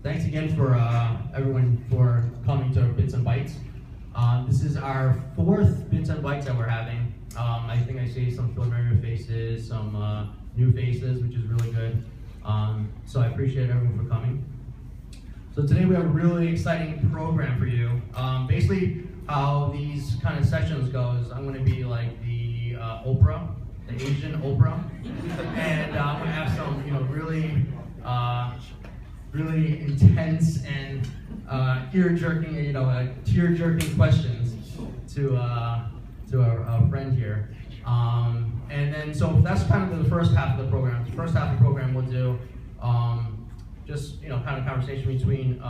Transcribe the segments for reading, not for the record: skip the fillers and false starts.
Thanks again for everyone for coming to Bits-N-Bytes. This is our fourth Bits-N-Bytes that we're having. I think I see some familiar faces, some new faces, which is really good. So I appreciate everyone for coming. So today we have a really exciting program for you. Basically, how these kind of sessions goes, I'm going to be like the Oprah, the Asian Oprah, and I'm going to have some, really intense and ear-jerking, tear-jerking questions to our friend here. And then, so that's kind of the first half of the program. The first half of the program we'll do just, kind of conversation between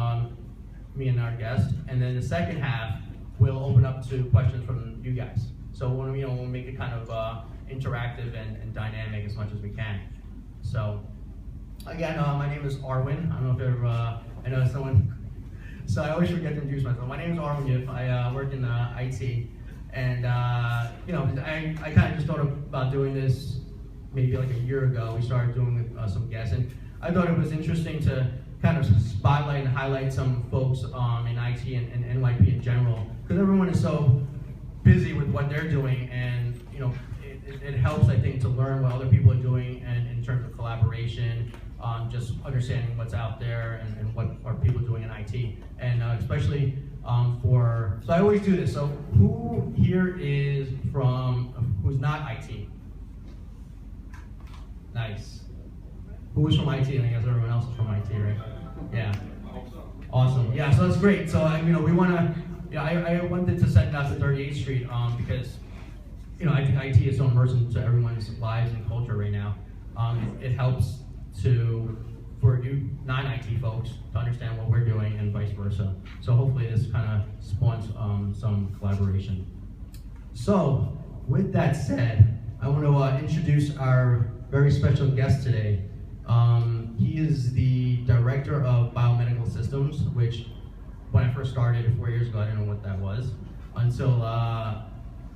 me and our guest. And then the second half, we'll open up to questions from you guys. So we'll make it kind of interactive and dynamic as much as we can. So again, my name is Arwin. I don't know if I know someone. So I always forget to introduce myself. My name is Arwin Chif. I work in IT, and I kind of just thought about doing this maybe like a year ago. We started doing some guests, and I thought it was interesting to kind of spotlight and highlight some folks in IT and NYP in general, because everyone is so busy with what they're doing, and it helps, I think, to learn what other people are doing, and in terms of collaboration, just understanding what's out there and what are people doing in IT, and especially so I always do this. So who here is who's not IT? Nice. Who's from IT? I guess everyone else is from IT, right? Yeah. Awesome. Yeah, so that's great. So we want to. I wanted to send out to 38th Street because IT is so immersive to everyone's lives and culture right now. It helps for you non-IT folks to understand what we're doing and vice versa. So hopefully this kind of spawns some collaboration. So with that said, I want to introduce our very special guest today. He is the director of biomedical systems, which when I first started 4 years ago, I didn't know what that was until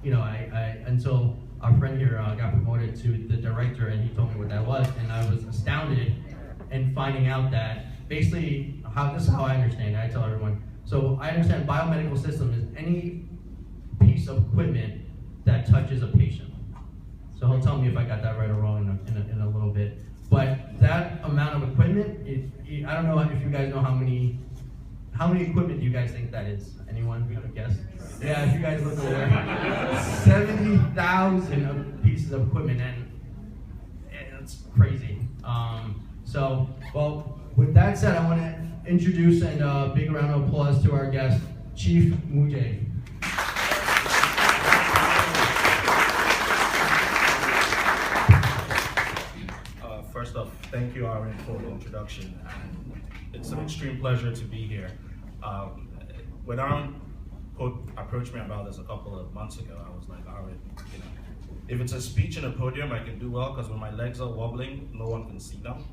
until our friend here got promoted to the director, and he told me what that was, and I was astounded in finding out that basically this is how I understand it. I tell everyone. So I understand biomedical system is any piece of equipment that touches a patient. So he'll tell me if I got that right or wrong in a little bit. But that amount of equipment, I don't know if you guys know how many equipment do you guys think that is? Anyone have a guess? Yeah, if you guys look over there, 70,000 pieces of equipment, and it's crazy. Well, with that said, I want to introduce and a big round of applause to our guest, Chif Umejei. First off, thank you, Aaron, for the introduction. And it's an extreme pleasure to be here. When Aaron approached me about this a couple of months ago, I was like, Aaron, if it's a speech in a podium, I can do well, because when my legs are wobbling, no one can see them.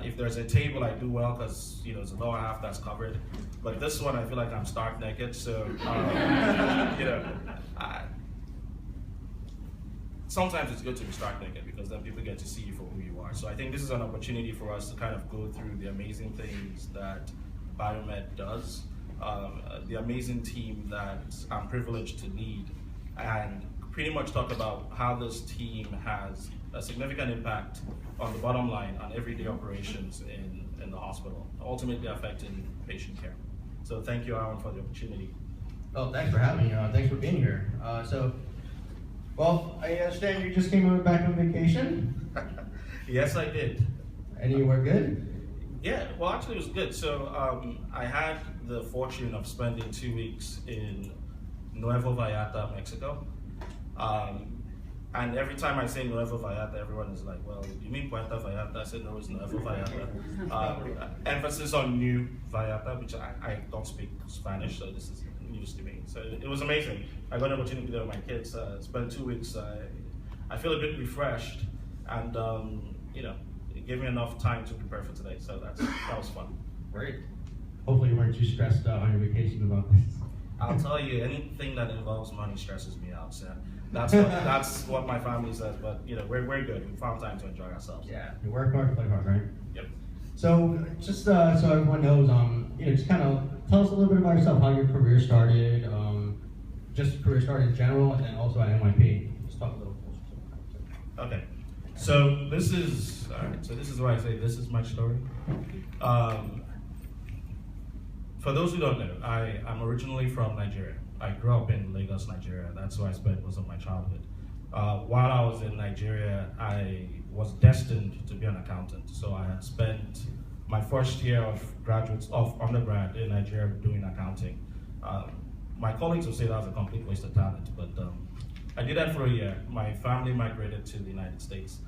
If there's a table, I do well, because there's a lower half that's covered. But this one, I feel like I'm stark naked, so sometimes it's good to be stark naked, because then people get to see you for who you are. So I think this is an opportunity for us to kind of go through the amazing things that Biomed does, the amazing team that I'm privileged to lead, and pretty much talk about how this team has a significant impact on the bottom line on everyday operations in the hospital, ultimately affecting patient care. So thank you, Aaron, for the opportunity. Well, thanks for having me. Thanks for being here. Well, I understand you just came back on vacation? Yes, I did. And you were good? Yeah, well, actually it was good. So I had the fortune of spending 2 weeks in Nuevo Vallarta, Mexico. And every time I say Nuevo Vallarta, everyone is like, well, you mean Puerto Vallarta? I said, no, it's Nuevo Vallarta. Emphasis on New Vallarta, which I don't speak Spanish, so this is news to me. So it was amazing. I got an opportunity to be there with my kids, spend 2 weeks. I feel a bit refreshed, and it gave me enough time to prepare for today, so that was fun. Great. Hopefully you weren't too stressed out on your vacation about this. I'll tell you, anything that involves money stresses me out, so that's what my family says, but we're good. We found time to enjoy ourselves. Yeah, you work hard, play hard, right? Yep. So just so everyone knows, just kind of tell us a little bit about yourself, how your career started, just career started in general, and then also at NYP. Just talk a little. Okay, so this is why I say this is my story. For those who don't know, I'm originally from Nigeria. I grew up in Lagos, Nigeria. That's where I spent most of my childhood. While I was in Nigeria, I was destined to be an accountant. So I had spent my first year of undergrad in Nigeria doing accounting. My colleagues would say that was a complete waste of talent, but I did that for a year. My family migrated to the United States.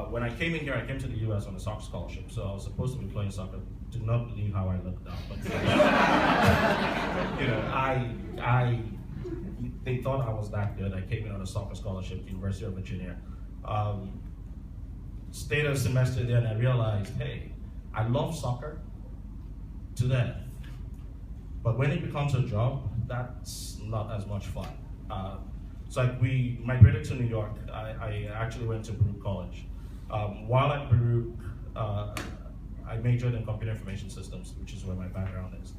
When I came in here, I came to the US on a soccer scholarship, so I was supposed to be playing soccer. Do not believe how I looked now, but they thought I was that good. I came in on a soccer scholarship, University of Virginia. Stayed a semester there, and I realized, hey, I love soccer to death, but when it becomes a job, that's not as much fun. So we migrated to New York. I actually went to Baruch College. While at Baruch, I majored in computer information systems, which is where my background is.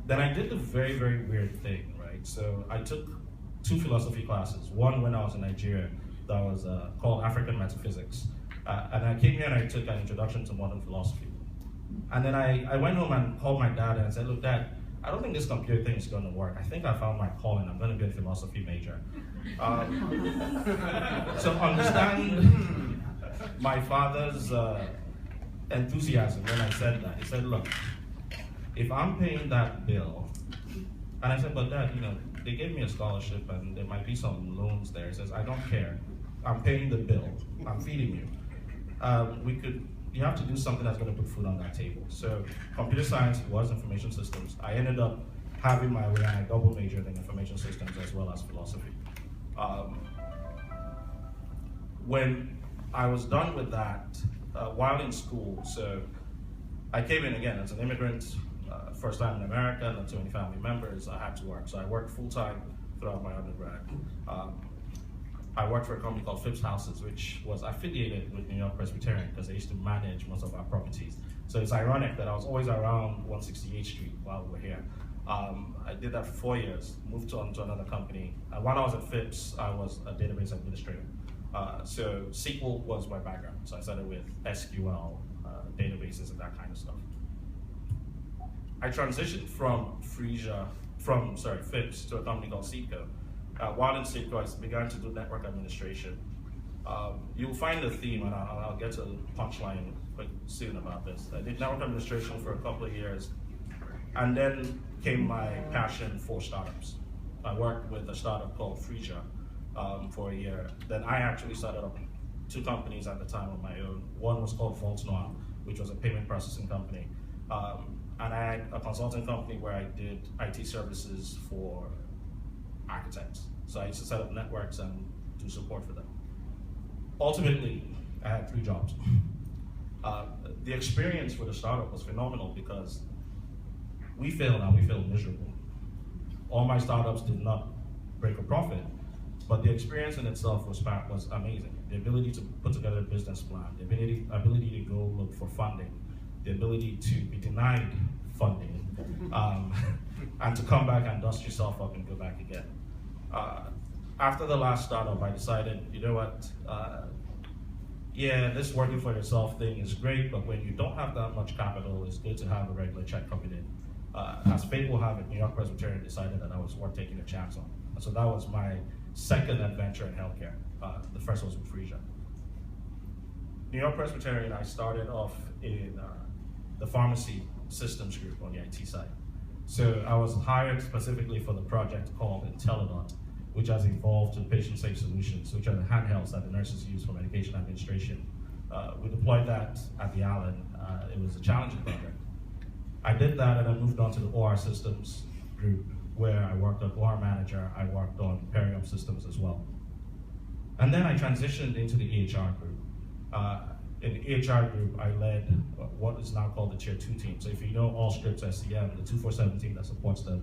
Then I did a very, very weird thing, right? So I took 2 philosophy classes. One when I was in Nigeria that was called African Metaphysics. And I came here and I took an introduction to modern philosophy. And then I went home and called my dad and I said, look, Dad, I don't think this computer thing is going to work. I think I found my calling. I'm going to be a philosophy major. So understand my father's enthusiasm when I said that. He said, look, if I'm paying that bill, and I said, but Dad, they gave me a scholarship and there might be some loans there. He says, I don't care. I'm paying the bill. I'm feeding you. You have to do something that's going to put food on that table. So computer science was information systems. I ended up having my way, and I double majored in information systems as well as philosophy. When I was done with that, while in school, so I came in again as an immigrant, first time in America, not too many family members, I had to work. So I worked full-time throughout my undergrad. I worked for a company called Phipps Houses, which was affiliated with New York Presbyterian because they used to manage most of our properties. So it's ironic that I was always around 168th Street while we were here. I did that for 4 years, moved on to another company. While I was at Phipps, I was a database administrator. So SQL was my background. So I started with SQL, databases, and that kind of stuff. I transitioned from Phipps to a company called Seco. While in Seco, I began to do network administration. You'll find the theme, and I'll get to the punchline soon about this. I did network administration for a couple of years, and then came my passion for startups. I worked with a startup called Frisia for a year. Then I actually started up 2 companies at the time on my own. One was called Vault Noir, which was a payment processing company. And I had a consulting company where I did IT services for architects. So I used to set up networks and do support for them. Ultimately, I had 3 jobs. The experience for the startup was phenomenal because we failed and we failed miserable. All my startups did not break a profit, but the experience in itself was amazing. The ability to put together a business plan, the ability to go look for funding, the ability to be denied funding, and to come back and dust yourself up and go back again. After the last startup, I decided, you know what, yeah, this working for yourself thing is great, but when you don't have that much capital, it's good to have a regular check coming in. As fate will have it, New York Presbyterian decided that I was worth taking a chance on. And so that was my second adventure in healthcare. The first was with Frisia. New York Presbyterian, I started off in the pharmacy systems group on the IT side. So I was hired specifically for the project called IntelliDot, which has evolved to patient-safe solutions, which are the handhelds that the nurses use for medication administration. We deployed that at the Allen. It was a challenging project. I did that and I moved on to the OR systems group, where I worked as OR manager. I worked on pairing up systems as well. And then I transitioned into the EHR group. In the EHR group, I led what is now called the Tier 2 team. So if you know Allscripts SCM, the 247 team that supports them,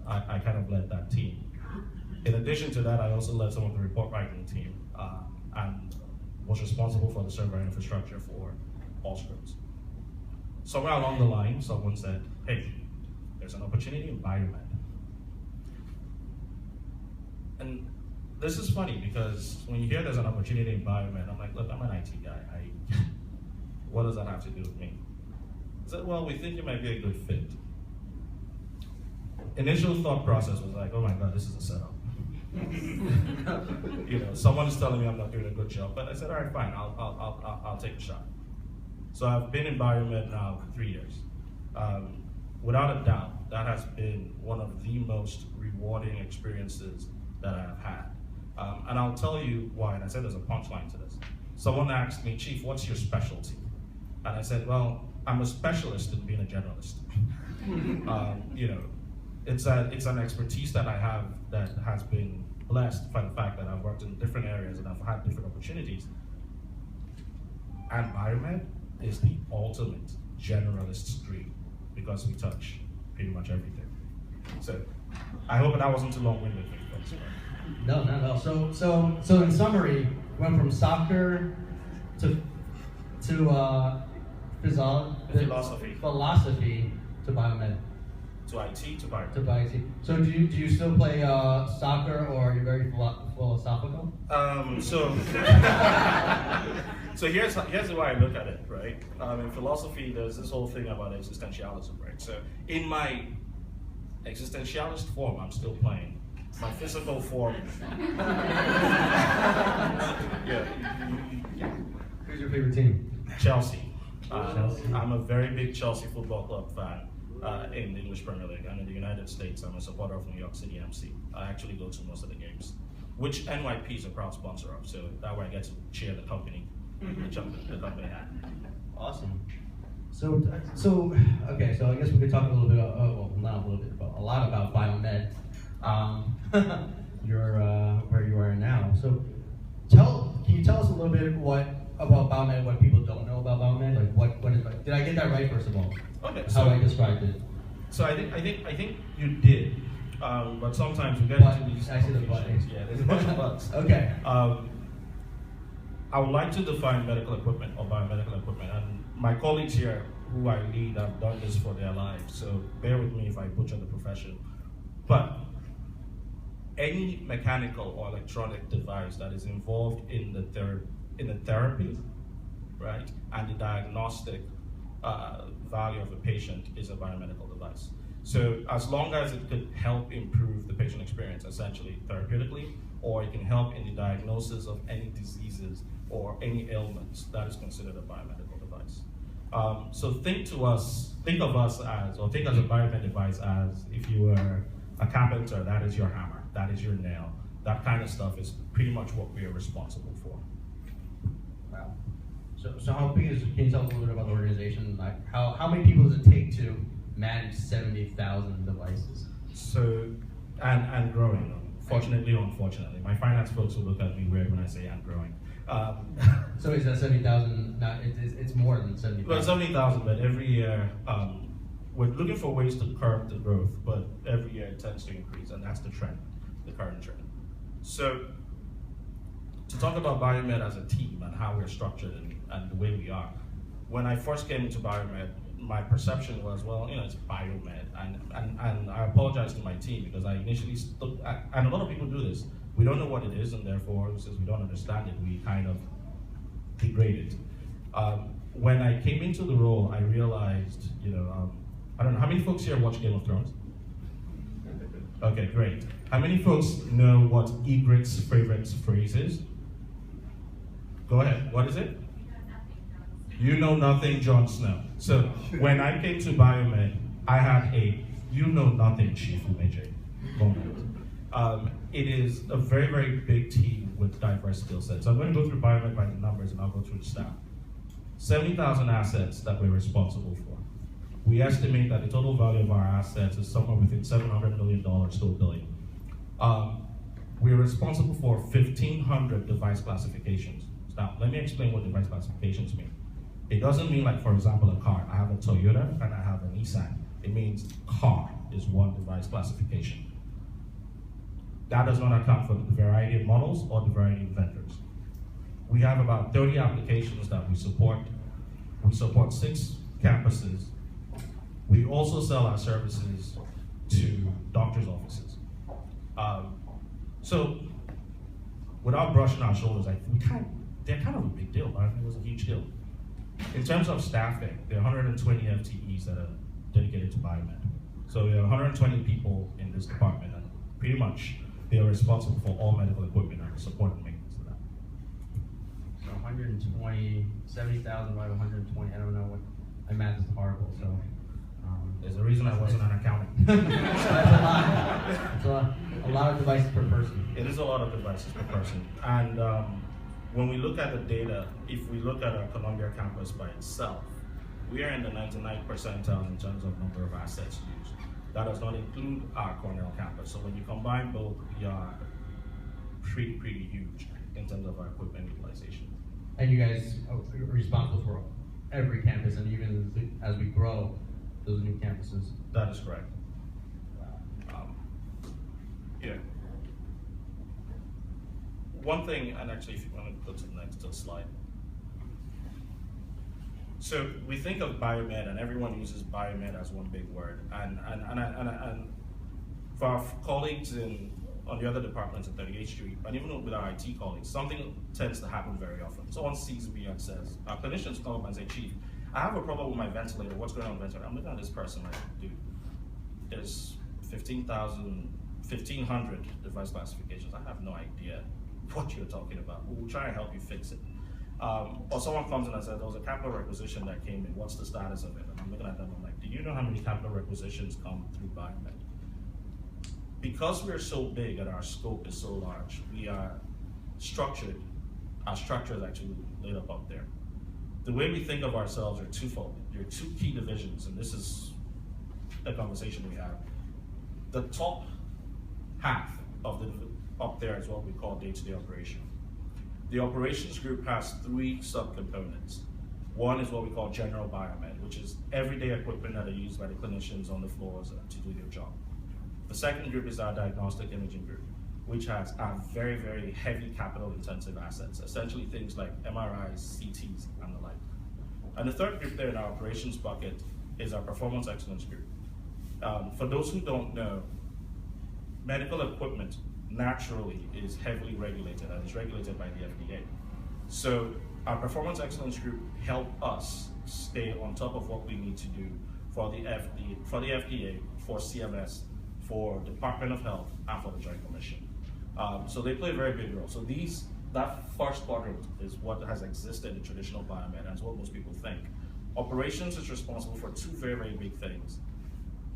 I kind of led that team. In addition to that, I also led some of the report writing team and was responsible for the server infrastructure for Allscripts. somewhere along the line, someone said, hey, there's an opportunity in biomed. And this is funny because when you hear there's an opportunity in biomed, I'm like, look, I'm an IT guy. What does that have to do with me? I said, well, we think you might be a good fit. Initial thought process was like, oh my God, this is a setup. Someone is telling me I'm not doing a good job, but I said, all right, fine, I'll take a shot. So I've been in biomed now for 3 years. Without a doubt, that has been one of the most rewarding experiences that I have had. And I'll tell you why, and I said there's a punchline to this. Someone asked me, Chief, what's your specialty? And I said, well, I'm a specialist in being a generalist. It's an expertise that I have that has been blessed by the fact that I've worked in different areas and I've had different opportunities. And biomed is the ultimate generalist's dream because we touch pretty much everything. So I hope that wasn't too long-winded for you folks. No, not at all. So in summary, went from soccer to philosophy to biomed. To IT, to biomed. To IT. So do you still play soccer, or are you very philosophical? So here's the way I look at it, right? In philosophy, there's this whole thing about existentialism, right? So in my existentialist form, I'm still playing. My physical form. Yeah. Who's your favorite team? Chelsea. I'm a very big Chelsea Football Club fan in the English Premier League. And in the United States, I'm a supporter of New York City MC. I actually go to most of the games, which NYP is a proud sponsor of. So that way I get to cheer the company, the company hat. Awesome. So okay. So I guess we could talk a little bit. Well, not a little bit, but a lot about biomed. You're where you are now. So can you tell us a little bit about biomed, what people don't know about biomed? Like what is, did I get that right, first of all? Okay. How I described it. So I think you did. But sometimes we get into these confusions. Yeah, there's a bunch of buts. Okay. I would like to define medical equipment or biomedical equipment, and my colleagues here who I lead have done this for their lives, so bear with me if I butcher the profession. But any mechanical or electronic device that is involved in the therapy, right, and the diagnostic value of a patient is a biomedical device. So as long as it could help improve the patient experience, essentially therapeutically, or it can help in the diagnosis of any diseases or any ailments, that is considered a biomedical device. So think of us as, or think as a biomed device as if you were a carpenter, that is your hammer, that is your nail. That kind of stuff is pretty much what we are responsible for. Wow. So how big is, can you tell us a little bit about the organization? Like how many people does it take to manage 70,000 devices? So, and growing. Fortunately or unfortunately. My finance folks will look at me weird when I say and growing. So is that 70,000, it's more than 70,000? Well, 70,000, but every year, we're looking for ways to curb the growth, but every year it tends to increase, and that's the trend, the current trend. So, to talk about biomed as a team and how we're structured and the way we are, when I first came into biomed, my perception was, well, it's biomed, and I apologize to my team because I initially, and a lot of people do this, we don't know what it is, and therefore, since we don't understand it, we kind of degrade it. When I came into the role, I realized, I don't know, how many folks here watch Game of Thrones? Okay, great. How many folks know what Ygritte's favorite phrase is? Go ahead, what is it? You know nothing, Jon Snow. So when I came to biomed, I had a you know nothing Chief Umejei moment. It is a very, very big team with diverse skill sets. So I'm going to go through biomed by the numbers and I'll go through the staff. 70,000 assets that we're responsible for. We estimate that the total value of our assets is somewhere within $700 million to $1 billion. We're responsible for 1,500 device classifications. Now, let me explain what device classifications mean. It doesn't mean like, for example, a car. I have a Toyota and I have a Nissan. It means car is one device classification. That does not account for the variety of models or the variety of vendors. We have about 30 applications that we support. We support 6 campuses, we also sell our services to doctors' offices. So without brushing our shoulders, they're kind of a big deal. I think it was a huge deal. In terms of staffing, there are 120 FTEs that are dedicated to biomed. So we have 120 people in this department, and pretty much they are responsible for all medical equipment and support and maintenance of that. So 120, 70,000 by 120, I don't know what, my math is horrible, so. There's a reason I wasn't an accountant. That's a lot of devices per person. It is a lot of devices per person. And when we look at the data, if we look at our Columbia campus by itself, we are in the 99th percentile in terms of number of assets used. That does not include our Cornell campus. So when you combine both, we are pretty huge in terms of our equipment utilization. And you guys are responsible for every campus, and even as we grow, those new campuses. That is correct. Yeah. One thing, and actually, if you want to go to the next slide. So we think of biomed, and everyone uses biomed as one big word. And for our colleagues on the other departments at 38th Street, and even with our IT colleagues, something tends to happen very often. Someone sees me and says, our clinicians come up and say, Chief, I have a problem with my ventilator. What's going on with the ventilator? I'm looking at this person like, dude, there's 1,500 device classifications. I have no idea what you're talking about. We'll try and help you fix it. Or someone comes in and says, there was a capital requisition that came in. What's the status of it? And I'm looking at them, I'm like, do you know how many capital requisitions come through biomed? Because we're so big and our scope is so large, we are structured. Our structure is actually laid up there. The way we think of ourselves are twofold. There are two key divisions, and this is a conversation we have. The top half of up there is what we call day-to-day operation. The operations group has three subcomponents. One is what we call general biomed, which is everyday equipment that are used by the clinicians on the floors to do their job. The second group is our diagnostic imaging group, which has our very, very heavy capital-intensive assets, essentially things like MRIs, CTs, and the like. And the third group there in our operations bucket is our performance excellence group. For those who don't know, medical equipment naturally is heavily regulated and is regulated by the FDA. So our performance excellence group help us stay on top of what we need to do for the FDA, for CMS, for Department of Health, and for the Joint Commission. So they play a very big role. So that first quadrant is what has existed in traditional biomed, and is what most people think. Operations is responsible for two very, very big things.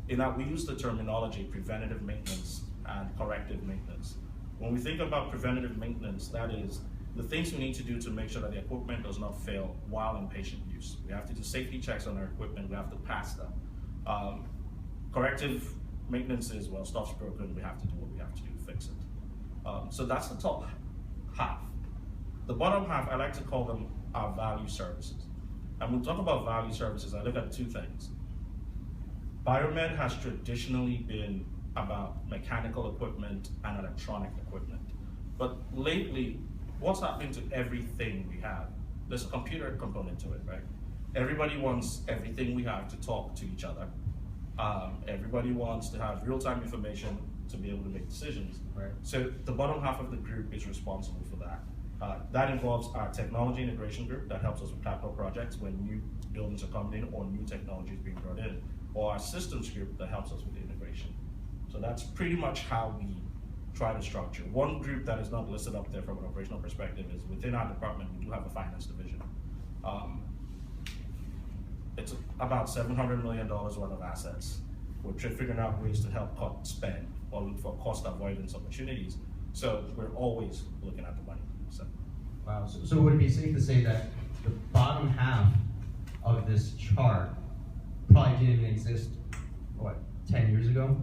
In that we use the terminology preventative maintenance and corrective maintenance. When we think about preventative maintenance, that is the things we need to do to make sure that the equipment does not fail while in patient use. We have to do safety checks on our equipment, we have to pass them. Corrective maintenance is, well, stuff's broken, we have to do what we have to do to fix it. So that's the top half. The bottom half, I like to call them our value services. And when we talk about value services, I look at two things. Biomed has traditionally been about mechanical equipment and electronic equipment. But lately, what's happening to everything we have? There's a computer component to it, right? Everybody wants everything we have to talk to each other. Everybody wants to have real-time information to be able to make decisions. Right. So the bottom half of the group is responsible for that. That involves our technology integration group that helps us with capital projects when new buildings are coming in or new technology is being brought in, or our systems group that helps us with the integration. So that's pretty much how we try to structure. One group that is not listed up there from an operational perspective is within our department, we do have a finance division. It's about $700 million worth of assets. We're figuring out ways to help cut spend or look for cost avoidance opportunities. So we're always looking at the money. So. Wow, so would it be safe to say that the bottom half of this chart probably didn't even exist, what, 10 years ago?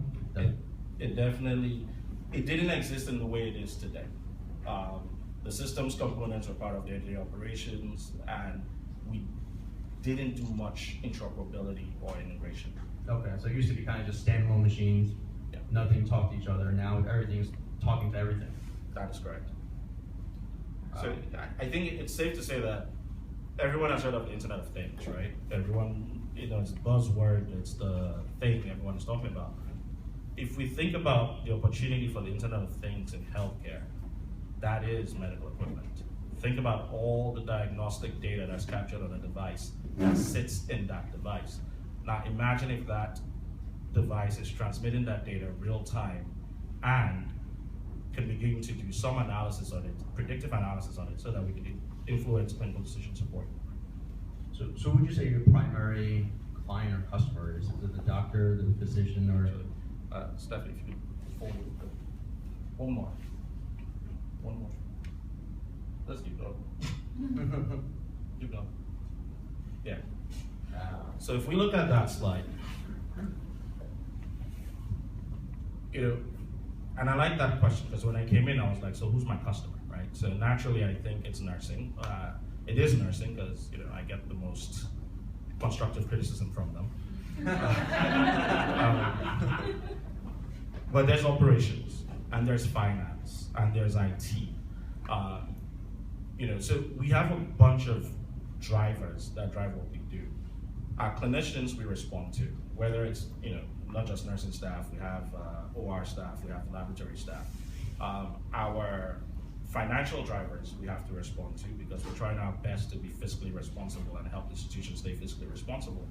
It didn't exist in the way it is today. The systems components are part of day-to-day operations, and we didn't do much interoperability or integration. Okay, so it used to be kind of just standalone machines, yeah. Nothing talked to each other, and now everything's talking to everything. That is correct. So I think it's safe to say that everyone has heard of the Internet of Things, right? Everyone it's buzzword, it's the thing everyone is talking about. If we think about the opportunity for the Internet of Things in healthcare, that is medical equipment. Think about all the diagnostic data that's captured on a device that sits in that device. Now imagine if that device is transmitting that data real time and can begin to do some analysis on it, predictive analysis on it, so that we can influence clinical decision support. So would you say your primary client or customer is it the doctor, the physician, or? Stephanie, if you could forward. One more. Let's keep going. Keep going. Yeah. So if we look at that slide, and I like that question because when I came in, I was like, so who's my customer, right? So naturally, I think it's nursing. It is nursing because I get the most constructive criticism from them. But there's operations, and there's finance, and there's IT. So we have a bunch of drivers that drive what we do. Our clinicians we respond to, whether it's not just nursing staff, we have OR staff, we have laboratory staff. Our financial drivers we have to respond to because we're trying our best to be fiscally responsible and help institutions stay fiscally responsible.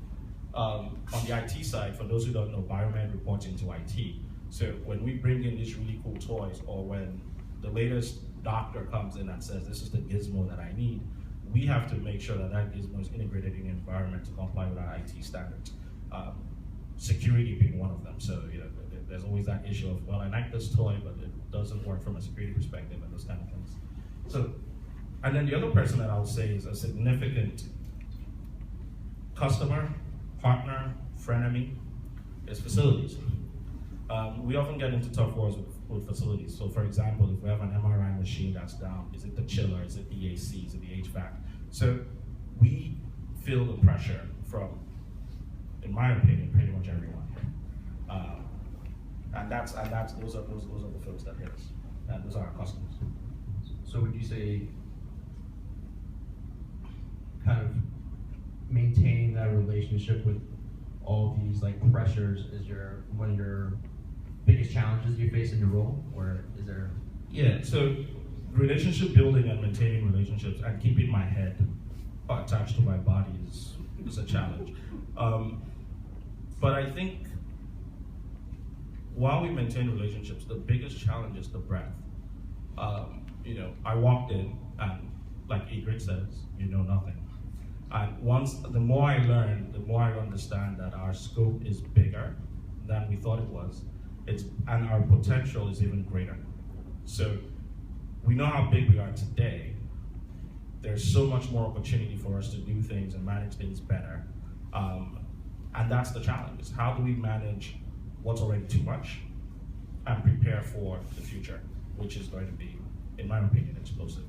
On the IT side, for those who don't know, Biomed reports into IT. So when we bring in these really cool toys, or when the latest doctor comes in and says, this is the gizmo that I need, we have to make sure that that gizmo is integrated in the environment to comply with our IT standards. Security being one of them. So there's always that issue of, well, I like this toy, but it doesn't work from a security perspective and those kind of things. So, and then the other person that I would say is a significant customer, partner, frenemy is facilities. We often get into tough wars with facilities. So for example, if we have an MRI machine that's down, is it the chiller, is it the AC, is it the HVAC? So we feel the pressure from, in my opinion, pretty much everyone here. And those are the folks that hit us. And those are our customers. So would you say kind of maintaining that relationship with all these pressures is one of your biggest challenges you face in your role, or is there? Yeah, so relationship building and maintaining relationships and keeping my head attached to my body is a challenge. But I think while we maintain relationships, the biggest challenge is the breadth. I walked in and, like Egret says, you know nothing. And the more I learn, the more I understand that our scope is bigger than we thought it was, and our potential is even greater. So we know how big we are today. There's so much more opportunity for us to do things and manage things better. And that's the challenge, is how do we manage what's already too much and prepare for the future, which is going to be, in my opinion, explosive.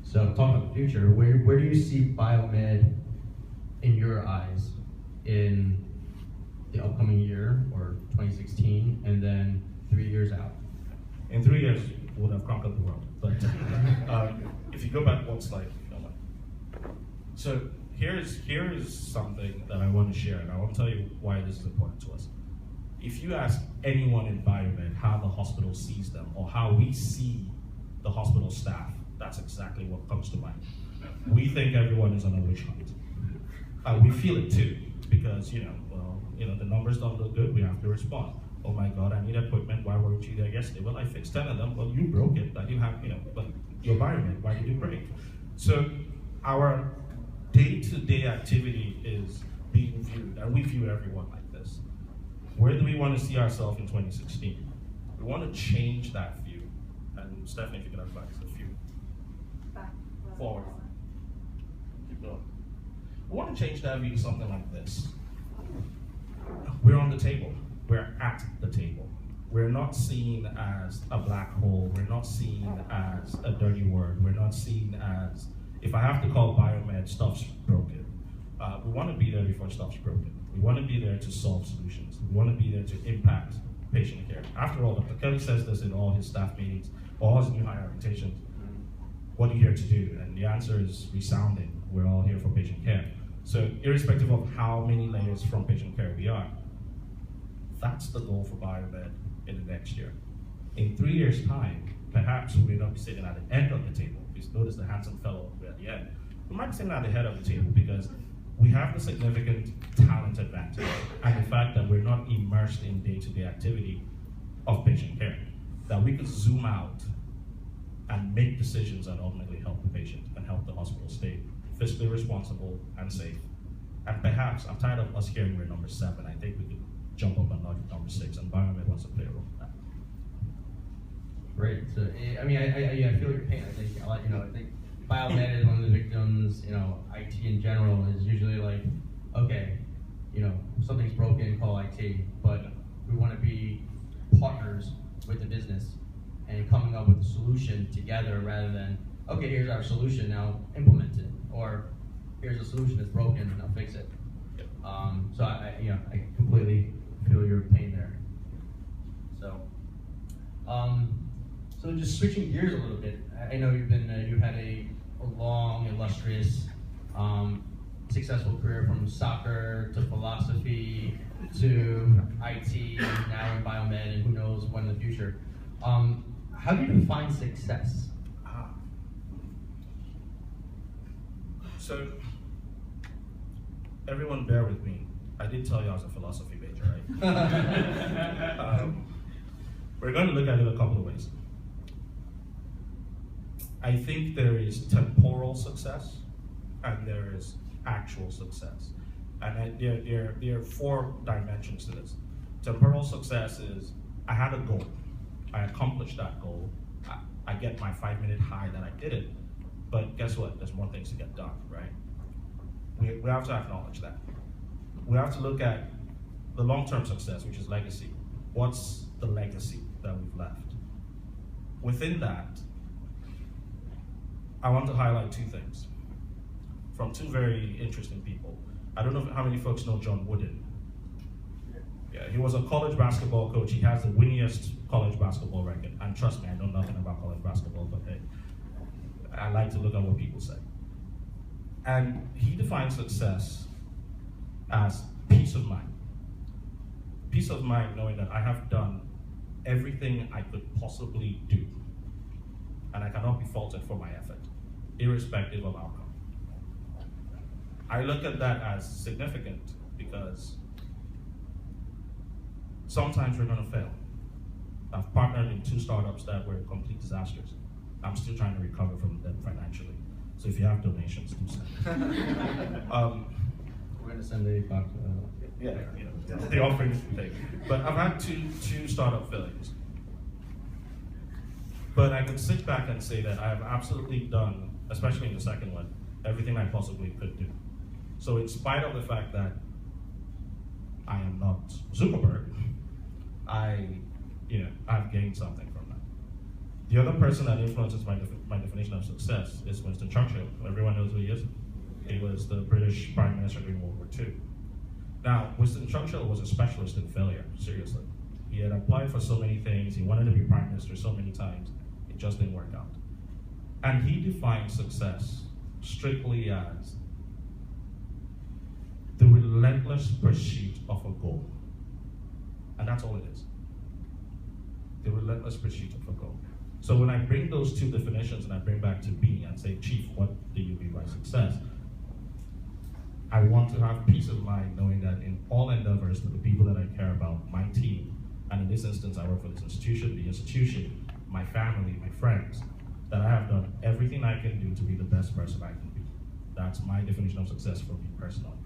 So talking about the future, where do you see biomed in your eyes in the upcoming year, or 2016, and then 3 years out? In 3 years, we would have conquered the world. But if you go back one slide, if you don't mind. So here is something that I want to share, and I want to tell you why this is important to us. If you ask anyone in biomed how the hospital sees them, or how we see the hospital staff, that's exactly what comes to mind. We think everyone is on a witch hunt. We feel it too, because the numbers don't look good, we have to respond. Oh my God, I need equipment, why weren't you there yesterday? Well, I fixed 10 of them, well, you broke it, I didn't have, but your biomed, why did you break? So our day-to-day activity is being viewed, and we view everyone like this. Where do we want to see ourselves in 2016? We want to change that view. And Stephanie, if you can advise a few. Forward. Keep going. We want to change that view to something like this. We're on the table. We're at the table. We're not seen as a black hole. We're not seen as a dirty word. We're not seen as, if I have to call biomed, stuff's broken. We want to be there before stuff's broken. We want to be there to solve solutions. We want to be there to impact patient care. After all, Dr. Kelly says this in all his staff meetings, all his new hire orientations. What are you here to do? And the answer is resounding. We're all here for patient care. So irrespective of how many layers from patient care we are, that's the goal for biomed in the next year. In 3 years' time, perhaps we may not be sitting at the end of the table. Please notice the handsome fellow at the end. We might be sitting at the head of the table because we have the significant talent advantage and the fact that we're not immersed in day-to-day activity of patient care, that we could zoom out and make decisions that ultimately help the patient and help the hospital stay fiscally responsible and safe. And perhaps, I'm tired of us hearing we're number 7. I think we could jump up and notch number 6, and biomed wants to play a role in that. Great. So, I mean, I feel your pain. I think, I think biomed is one of the victims. IT in general is usually like, okay, something's broken, call IT. But we want to be partners with the business and coming up with a solution together rather than, okay, here's our solution, now implement it, or here's a solution that's broken, now fix it. So I completely feel your pain there. So just switching gears a little bit. I know you've had a long, illustrious, successful career from soccer to philosophy to IT, now in biomed, and who knows when in the future. How do you define success? So, everyone bear with me. I did tell you I was a philosophy major, right? We're going to look at it a couple of ways. I think there is temporal success and there is actual success. And there are 4 dimensions to this. Temporal success is, I had a goal. I accomplished that goal. I get my 5-minute high that I did it. But guess what? There's more things to get done, right? We have to acknowledge that. We have to look at the long-term success, which is legacy. What's the legacy that we've left? Within that, I want to highlight 2 things from 2 very interesting people. I don't know how many folks know John Wooden. Yeah, he was a college basketball coach. He has the winningest college basketball record. And trust me, I know nothing about college basketball, but hey, I like to look at what people say. And he defines success as peace of mind. Peace of mind knowing that I have done everything I could possibly do. And I cannot be faulted for my effort, irrespective of outcome. I look at that as significant because sometimes we're going to fail. I've partnered in 2 startups that were complete disasters. I'm still trying to recover from them financially. So if you have donations, do send. We're going to send a box. Yeah, the offering thing. But I've had two startup failures. But I can sit back and say that I have absolutely done, especially in the second one, everything I possibly could do. So in spite of the fact that I am not Zuckerberg, I've gained something from that. The other person that influences my definition of success is Winston Churchill. Everyone knows who he is. He was the British Prime Minister during World War II. Now, Winston Churchill was a specialist in failure, seriously. He had applied for so many things, he wanted to be Prime Minister so many times, it just didn't work out. And he defined success strictly as the relentless pursuit of a goal. And that's all it is. The relentless pursuit of a goal. So when I bring those 2 definitions and I bring back to B and say, Chief, what do you mean by success? I want to have peace of mind knowing that in all endeavors with the people that I care about, my team, and in this instance I work for this institution, the institution, my family, my friends, that I have done everything I can do to be the best person I can be. That's my definition of success for me personally.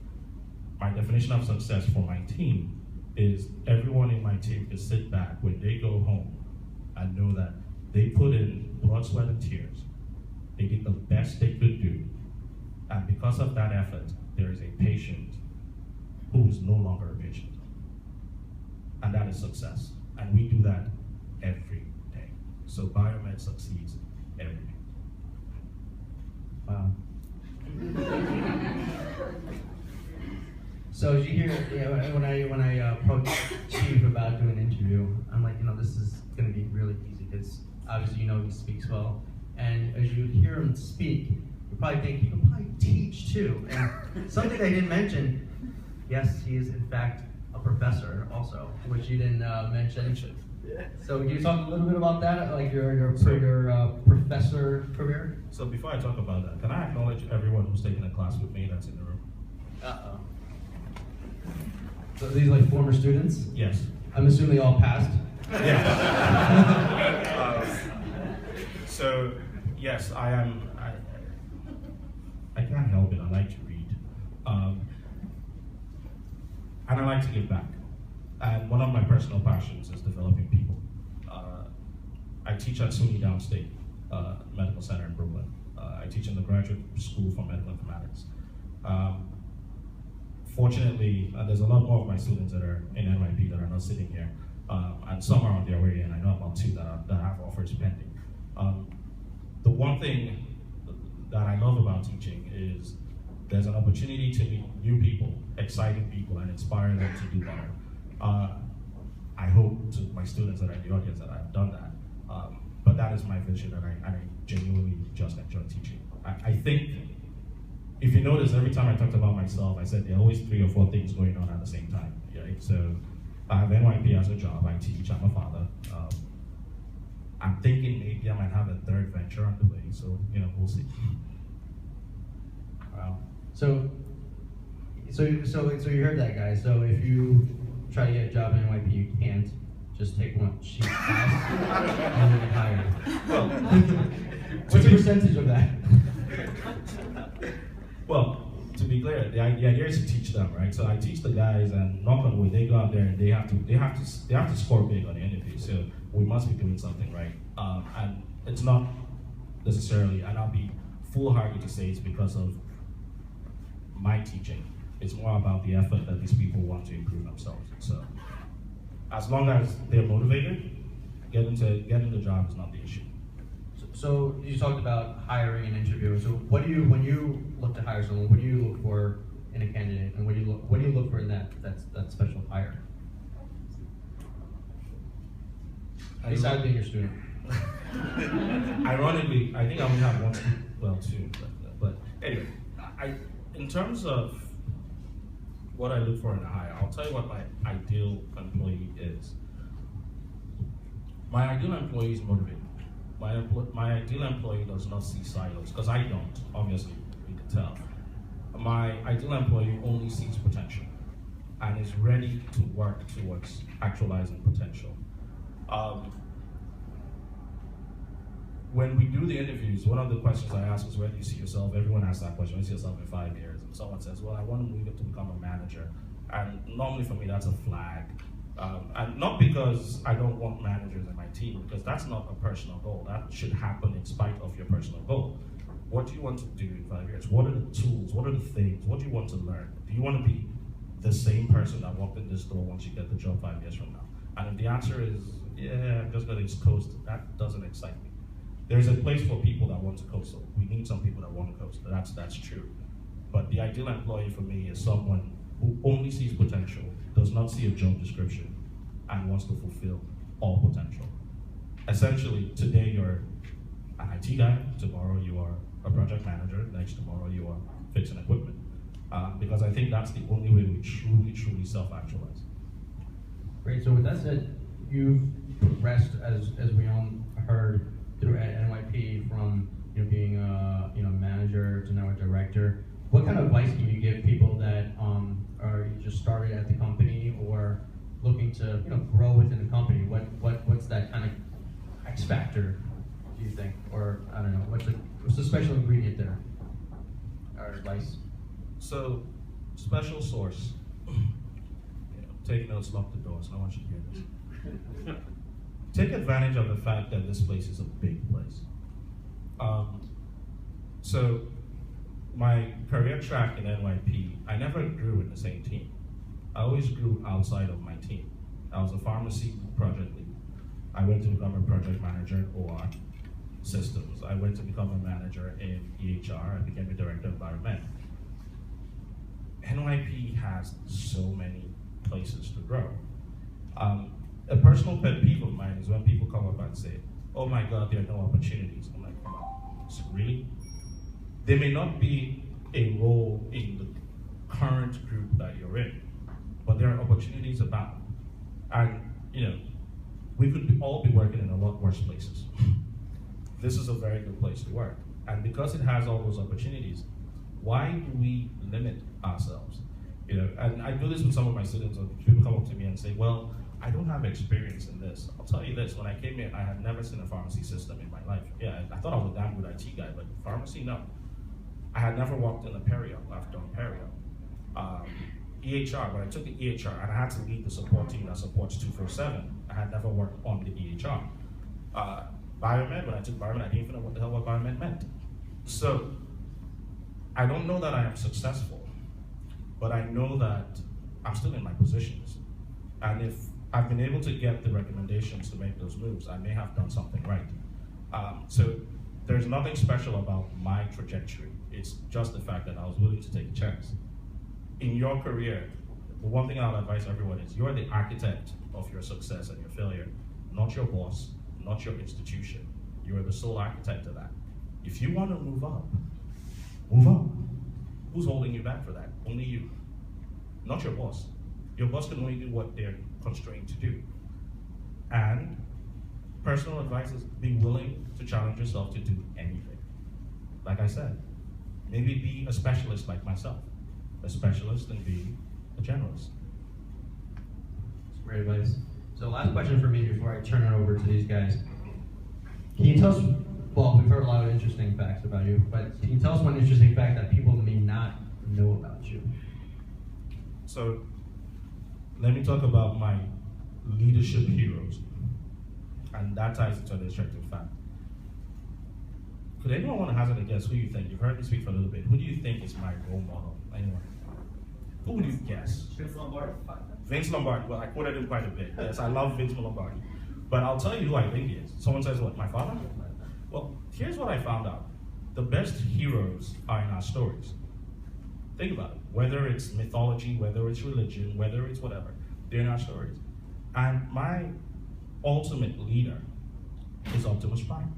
My definition of success for my team is everyone in my team can sit back when they go home and know that they put in blood, sweat, and tears. They did the best they could do. And because of that effort, there is a patient who is no longer a patient. And that is success. And we do that every day. So biomed succeeds every day. Wow. So as you hear, when I approach Chif about doing an interview, I'm like, this is going to be really easy because obviously he speaks well, and as you hear him speak, you probably think he can probably teach too. And something they didn't mention, yes, he is in fact a professor also, which you didn't mention. So can you talk a little bit about that, like your professor career? So before I talk about that, can I acknowledge everyone who's taken a class with me that's in the room? Uh-oh. So these are like former students? Yes. I'm assuming they all passed? Yeah. So yes, I am. I can't help it. I like to read, and I like to give back. And one of my personal passions is developing people. I teach at SUNY Downstate Medical Center in Brooklyn. I teach in the Graduate School for Medical Informatics. Fortunately, there's a lot more of my students that are in NYP that are not sitting here, and some are on their way in. I know about 2 that have offers pending. The one thing that I love about teaching is there's an opportunity to meet new people, exciting people, and inspire them to do better. I hope to my students that are in the audience that I've done that, but that is my vision, and I genuinely just enjoy teaching. I think, if you notice, every time I talked about myself, I said there are always 3 or 4 things going on at the same time, right? So I have NYP as a job, I teach, I'm a father. I'm thinking maybe I might have a 3rd venture on the way, so we'll see. Wow. So you heard that, guys. So if you try to get a job in NYP, you can't just take one cheap class and you get hired. Well, what's the percentage of that? Well, to be clear, the idea is to teach them, right? So I teach the guys, and knock on wood, they go out there and they have to score big on the interview. So we must be doing something right, and it's not necessarily, and I'll be foolhardy to say it's because of my teaching. It's more about the effort that these people want to improve themselves. So as long as they're motivated, getting the job is not the issue. So you talked about hiring and interviewing. So when you look to hire someone, what do you look for in a candidate, and what do you look for in that special hire? Besides being your student. Ironically, I think I only have 1 student, well, 2, but anyway, in terms of what I look for in a hire, I'll tell you what my ideal employee is. My ideal employee is motivated. My ideal employee does not see silos, because I don't, obviously, you can tell. My ideal employee only sees potential and is ready to work towards actualizing potential. When we do the interviews, one of the questions I ask is, where do you see yourself? Everyone asks that question, where do you see yourself in 5 years? And someone says, well, I want to move it to become a manager. And normally for me, that's a flag. And not because I don't want managers in my team, because that's not a personal goal. That should happen in spite of your personal goal. What do you want to do in 5 years? What are the tools? What are the things? What do you want to learn? Do you want to be the same person that walked in this door once you get the job 5 years from now? And if the answer is, yeah, I'm just going to coast, that doesn't excite me. There's a place for people that want to coast. We need some people that want to coast. That's true. But the ideal employee for me is someone who only sees potential, does not see a job description, and wants to fulfill all potential. Essentially, today you're an IT guy, tomorrow you are a project manager, next tomorrow you are fixing equipment. Because I think that's the only way we truly self-actualize. Great, so with that said, you've progressed, as we all heard, through NYP from being a manager to now a director. What kind of advice can you give people that are just started at the company or looking to grow within the company? What's that kind of X factor, do you think? Or I don't know, what's the special ingredient there? Or advice? So, special source. Take notes, lock the doors, no one should hear this. Take advantage of the fact that this place is a big place. So, my career track in NYP, I never grew in the same team. I always grew outside of my team. I was a pharmacy project lead. I went to become a project manager in OR systems. I went to become a manager in EHR. I became a director of biomed. NYP has so many places to grow. A personal pet peeve of mine is when people come up and say, oh my God, there are no opportunities. I'm like, come on, really? There may not be a role in the current group that you're in, but there are opportunities about. And, we could all be working in a lot worse places. This is a very good place to work. And because it has all those opportunities, why do we limit ourselves? And I do this with some of my students, or people come up to me and say, well, I don't have experience in this. I'll tell you this, when I came here, I had never seen a pharmacy system in my life. Yeah, I thought I was a damn good IT guy, but pharmacy, no. I had never walked in a perio. I've done perio. EHR, when I took the EHR, and I had to lead the support team that supports 247, I had never worked on the EHR. Biomed, when I took biomed, I didn't even know what the hell biomed meant. So, I don't know that I am successful, but I know that I'm still in my positions. And if I've been able to get the recommendations to make those moves, I may have done something right. So there's nothing special about my trajectory. It's just the fact that I was willing to take a chance. In your career, the one thing I'll advise everyone is you're the architect of your success and your failure, not your boss, not your institution. You're the sole architect of that. If you want to move up, move up. Who's holding you back for that? Only you, not your boss. Your boss can only do what they're constrained to do. And personal advice is be willing to challenge yourself to do anything. Like I said, maybe be a specialist like myself. A specialist and be a generalist. That's great advice. So last question for me before I turn it over to these guys. Can you tell us, well, we've heard a lot of interesting facts about you, but can you tell us one interesting fact that people may not know about you? So let me talk about my leadership heroes. And that ties into an interesting fact. Could anyone want to hazard a guess who you think? You've heard me speak for a little bit. Who do you think is my role model? Anyone? Who would you guess? Vince Lombardi. Vince Lombardi. Well, I quoted him quite a bit. Yes, I love Vince Lombardi. But I'll tell you who I think he is. Someone says, what, my father? Well, here's what I found out. The best heroes are in our stories. Think about it. Whether it's mythology, whether it's religion, whether it's whatever, they're in our stories. And my ultimate leader is Optimus Prime.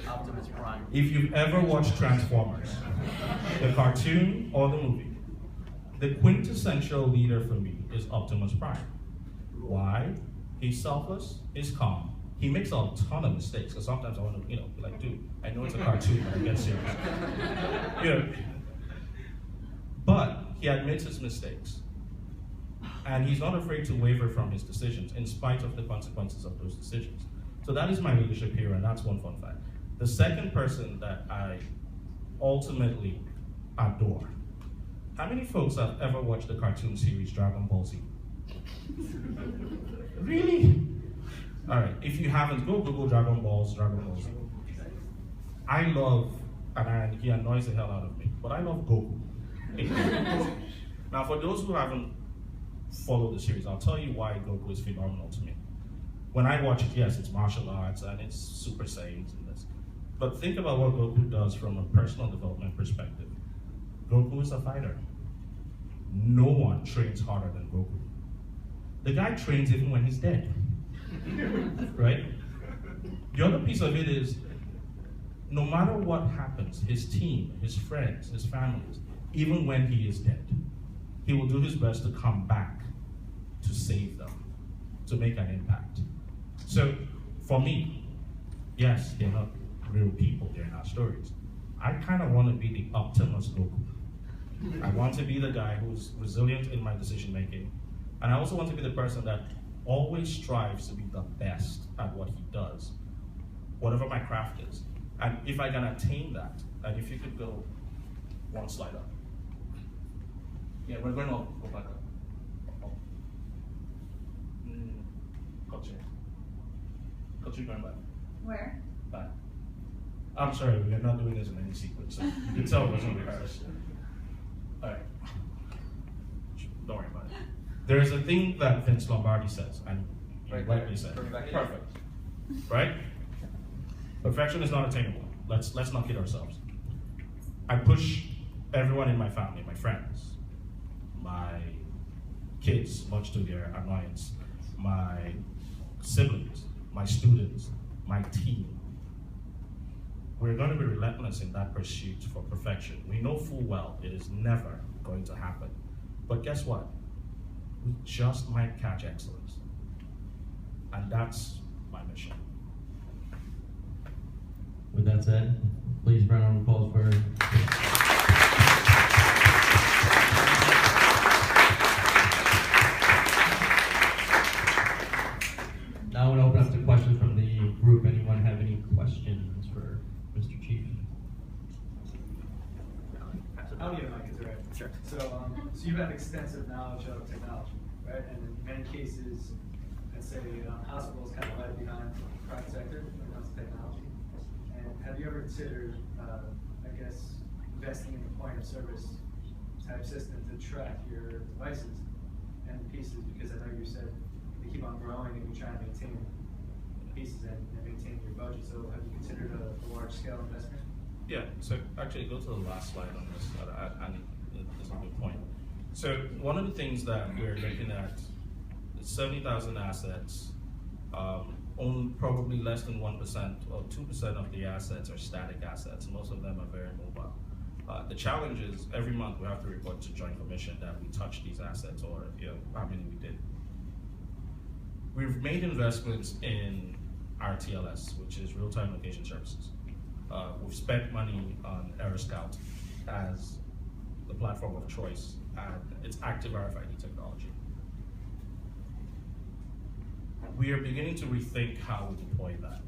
Optimus Prime. If you've ever watched Transformers, the cartoon or the movie, the quintessential leader for me is Optimus Prime. Why? He's selfless, he's calm. He makes a ton of mistakes, because sometimes I want to, be like, dude, I know it's a cartoon, but I get serious. But he admits his mistakes. And he's not afraid to waver from his decisions, in spite of the consequences of those decisions. So that is my leadership hero, and that's one fun fact. The second person that I ultimately adore. How many folks have ever watched the cartoon series Dragon Ball Z? Really? All right, if you haven't, go Google Dragon Ball Z. I love, and he annoys the hell out of me, but I love Goku. Now, for those who haven't followed the series, I'll tell you why Goku is phenomenal to me. When I watch it, yes, it's martial arts and it's Super Saiyans and this. But think about what Goku does from a personal development perspective. Goku is a fighter. No one trains harder than Goku. The guy trains even when he's dead. Right? The other piece of it is, no matter what happens, his team, his friends, his families, even when he is dead, he will do his best to come back to save them, to make an impact. So, for me, yes, they're not real people, they're in our stories. I kind of want to be the Optimus Goku. I want to be the guy who's resilient in my decision making, and I also want to be the person that always strives to be the best at what he does, whatever my craft is. And if I can attain that, and if you could go one slide up. Yeah, we're going to go back up. Culture going back. Where? Back. I'm sorry, we are not doing this in any sequence, so you can tell it wasn't rehearsed. All right. Don't worry about it. There's a thing that Vince Lombardi says, and you rightly said. Perfect. Right? Perfection is not attainable. Let's not kid ourselves. I push everyone in my family, my friends, my kids, much to their annoyance, my siblings, my students, my team. we're going to be relentless in that pursuit for perfection. We know full well it is never going to happen. But guess what? We just might catch excellence. And that's my mission. With that said, please round of applause for Now I want to open up to questions from the group. Anyone have any questions for Mr. Chif? I'll give Mike, is right. Sure. So you have extensive knowledge of technology, right? And in many cases, I'd say hospitals kind of lag behind the private sector when it comes to technology. And have you ever considered, I guess, investing in a point of service type system to track your devices and the pieces? Because I know you said they keep on growing and you're trying to maintain pieces and maintain your budget. So have you considered a large scale investment? Yeah, so actually go to the last slide on this, and it's a good point. So one of the things that we're looking at is 70,000 assets, only probably less than 1% or 2% of the assets are static assets. Most of them are very mobile. The challenge is every month we have to report to Joint Commission that we touched these assets or how many we did. We've made investments in RTLS, which is real-time location services. We've spent money on AeroScout as the platform of choice, and it's active RFID technology. We are beginning to rethink how we deploy that.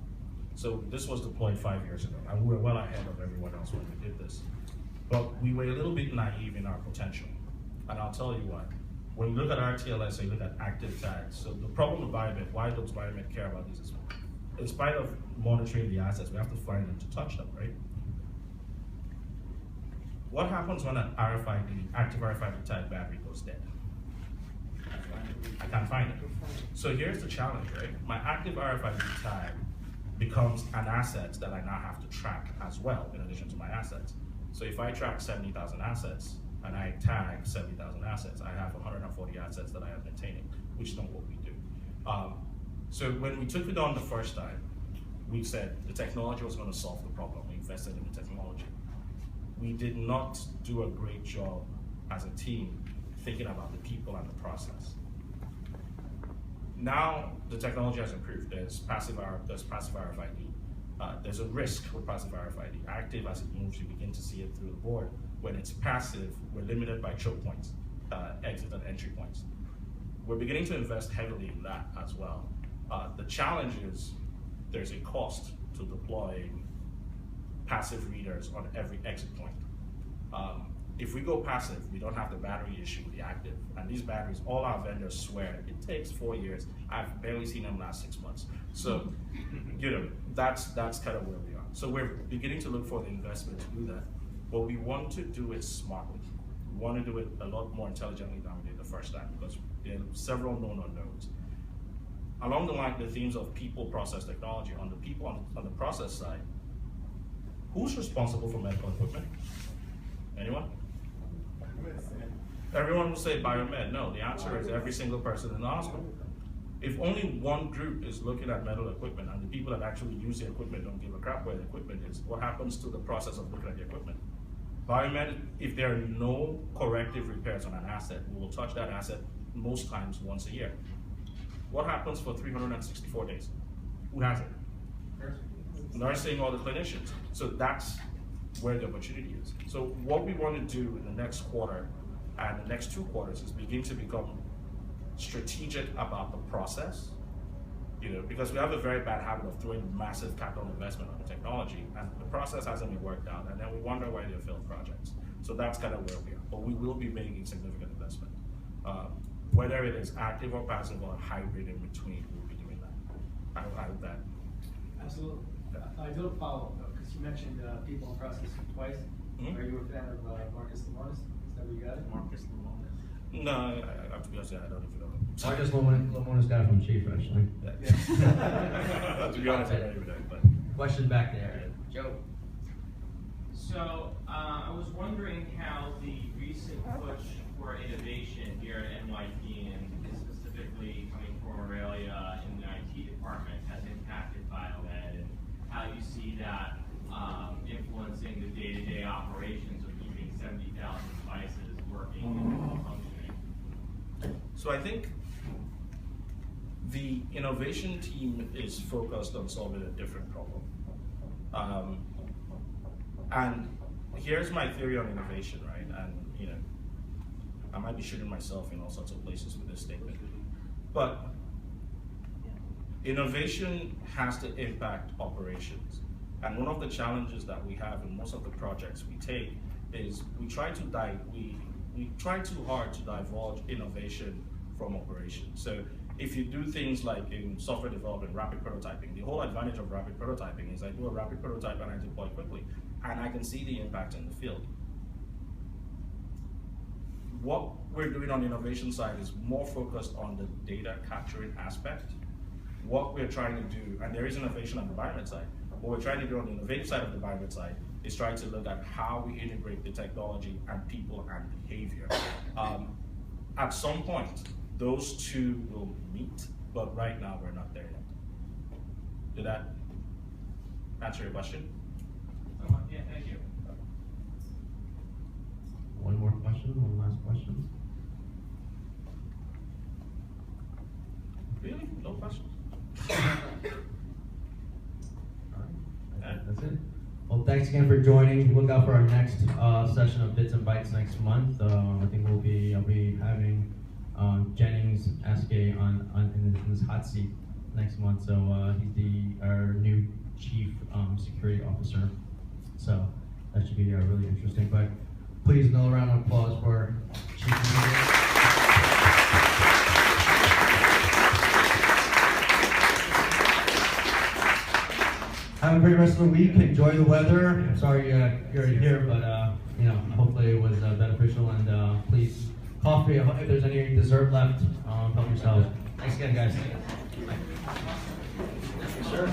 So this was deployed 5 years ago, and we were well ahead of everyone else when we did this. But we were a little bit naive in our potential. And I'll tell you what, when you look at RTLS and you look at active tags, so the problem with Biomed, why does Biomed care about these is, in spite of monitoring the assets, we have to find them to touch them, right? What happens when an RFID, active RFID tag battery goes dead? I can't find it. So here's the challenge, right? My active RFID tag becomes an asset that I now have to track as well, in addition to my assets. So if I track 70,000 assets and I tag 70,000 assets, I have 140 assets that I am maintaining, which is not what we do. So when we took it on the first time, we said the technology was going to solve the problem. We invested in the technology. We did not do a great job as a team thinking about the people and the process. Now the technology has improved. There's passive RFID. There's a risk with passive RFID. Active, as it moves, you begin to see it through the board. When it's passive, we're limited by choke points, exit and entry points. We're beginning to invest heavily in that as well. The challenge is there's a cost to deploying passive readers on every exit point. If we go passive, we don't have the battery issue with the active. And these batteries, all our vendors swear, it takes 4 years. I've barely seen them last 6 months. So, that's kind of where we are. So we're beginning to look for the investment to do that. But we want to do it smartly. We want to do it a lot more intelligently than we did the first time because there are several known unknowns. Along the line, the themes of people, process, technology, on the people, on the process side, who's responsible for medical equipment? Anyone? Everyone will say biomed. No, the answer is every single person in the hospital. If only one group is looking at medical equipment and the people that actually use the equipment don't give a crap where the equipment is, what happens to the process of looking at the equipment? Biomed, if there are no corrective repairs on an asset, we will touch that asset most times once a year. What happens for 364 days? Who has it? Nursing or the clinicians. So that's where the opportunity is. So what we want to do in the next quarter and the next 2 quarters is begin to become strategic about the process, because we have a very bad habit of throwing massive capital investment on the technology and the process hasn't been worked out and then we wonder why they're failed projects. So that's kind of where we are, but we will be making significant investment. Whether it is active or passive or hybrid in between, we'll be doing that. I hope that. Absolutely. I do have a follow-up though, because you mentioned people and process twice. Mm-hmm. Are you a fan of Marcus Lemonis? Is that where you got it? Marcus Lemonis? No, I have to be honest, I don't even know. Marcus Lemonis got it from Chif, actually. Yeah. To be honest, I don't even know. But. Question back there. Joe. So, I was wondering how the recent push for innovation here at NYP and specifically coming from Aurelia in the IT department has impacted Biomed and how you see that So I think the innovation team is focused on solving a different problem. And here's my theory on innovation, right? And I might be shooting myself in all sorts of places with this statement. But innovation has to impact operations. And one of the challenges that we have in most of the projects we take is we try too hard to divulge innovation from operations. So if you do things like in software development, rapid prototyping, the whole advantage of rapid prototyping is I do a rapid prototype and I deploy quickly, and I can see the impact in the field. What we're doing on the innovation side is more focused on the data capturing aspect. What we're trying to do, and there is innovation on the environment side, what we're trying to do on the innovative side of the environment side is try to look at how we integrate the technology and people and behavior. At some point, those two will meet, but right now we're not there yet. Did that answer your question? Yeah, thank you. One more question, one last question. Really? No questions? That's it. Well, thanks again for joining. Look out for our next session of Bits-N-Bytes next month. I think I'll be having Jennings Askey in this hot seat next month. So he's our new Chief Security Officer. So that should be really interesting. But please, another round of applause for Chief Security. Have a great rest of the week. Enjoy the weather. I'm sorry you're here, but hopefully it was beneficial. And please, coffee. If there's any dessert left, help yourselves. Thanks again, guys. Sure.